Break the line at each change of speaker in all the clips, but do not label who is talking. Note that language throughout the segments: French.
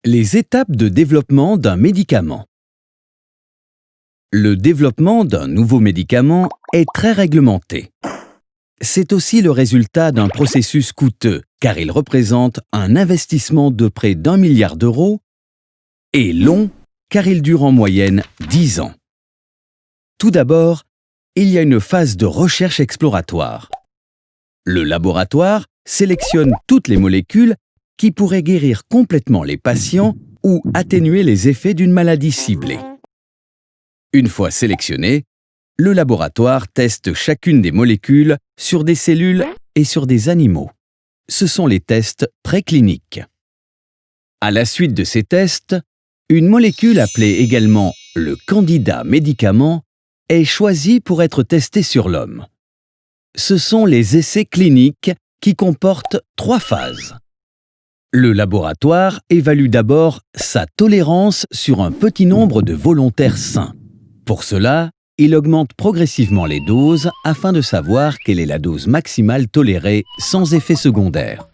Les étapes de développement d'un médicament. Le développement d'un nouveau médicament est très réglementé. C'est aussi le résultat d'un processus coûteux, car il représente un investissement de près d'1 milliard d'euros et long, car il dure en moyenne 10 ans. Tout d'abord, il y a une phase de recherche exploratoire. Le laboratoire sélectionne toutes les molécules qui pourraient guérir complètement les patients ou atténuer les effets d'une maladie ciblée. Une fois sélectionnées, le laboratoire teste chacune des molécules sur des cellules et sur des animaux. Ce sont les tests précliniques. À la suite de ces tests, une molécule appelée également le candidat médicament est choisie pour être testée sur l'homme. Ce sont les essais cliniques qui comportent 3 phases. Le laboratoire évalue d'abord sa tolérance sur un petit nombre de volontaires sains. Pour cela, il augmente progressivement les doses afin de savoir quelle est la dose maximale tolérée sans effet secondaire.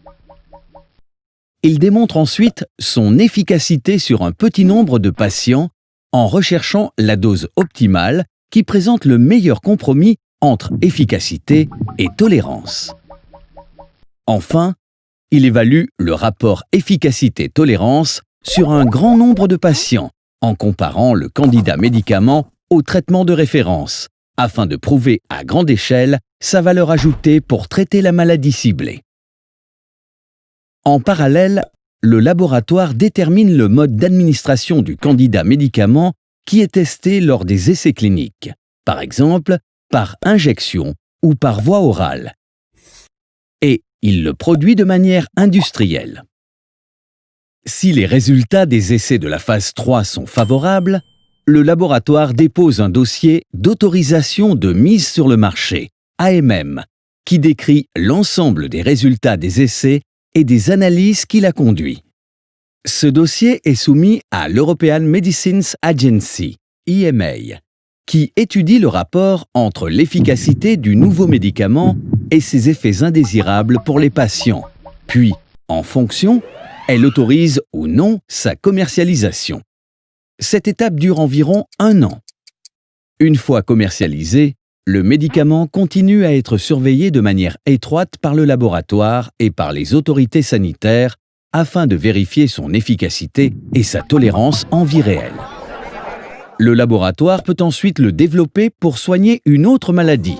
Il démontre ensuite son efficacité sur un petit nombre de patients en recherchant la dose optimale qui présente le meilleur compromis entre efficacité et tolérance. Enfin, il évalue le rapport efficacité-tolérance sur un grand nombre de patients en comparant le candidat médicament au traitement de référence, afin de prouver à grande échelle sa valeur ajoutée pour traiter la maladie ciblée. En parallèle, le laboratoire détermine le mode d'administration du candidat médicament qui est testé lors des essais cliniques, par exemple par injection ou par voie orale. Et il le produit de manière industrielle. Si les résultats des essais de la phase 3 sont favorables, le laboratoire dépose un dossier d'autorisation de mise sur le marché, AMM, qui décrit l'ensemble des résultats des essais et des analyses qu'il a conduits. Ce dossier est soumis à l'European Medicines Agency, EMA, qui étudie le rapport entre l'efficacité du nouveau médicament et ses effets indésirables pour les patients, puis, en fonction, elle autorise ou non sa commercialisation. Cette étape dure environ 1 an. Une fois commercialisé, le médicament continue à être surveillé de manière étroite par le laboratoire et par les autorités sanitaires afin de vérifier son efficacité et sa tolérance en vie réelle. Le laboratoire peut ensuite le développer pour soigner une autre maladie.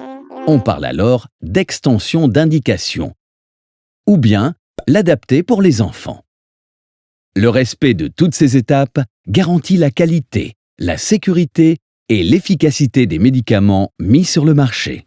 On parle alors d'extension d'indication. Ou bien l'adapter pour les enfants. Le respect de toutes ces étapes garantit la qualité, la sécurité et l'efficacité des médicaments mis sur le marché.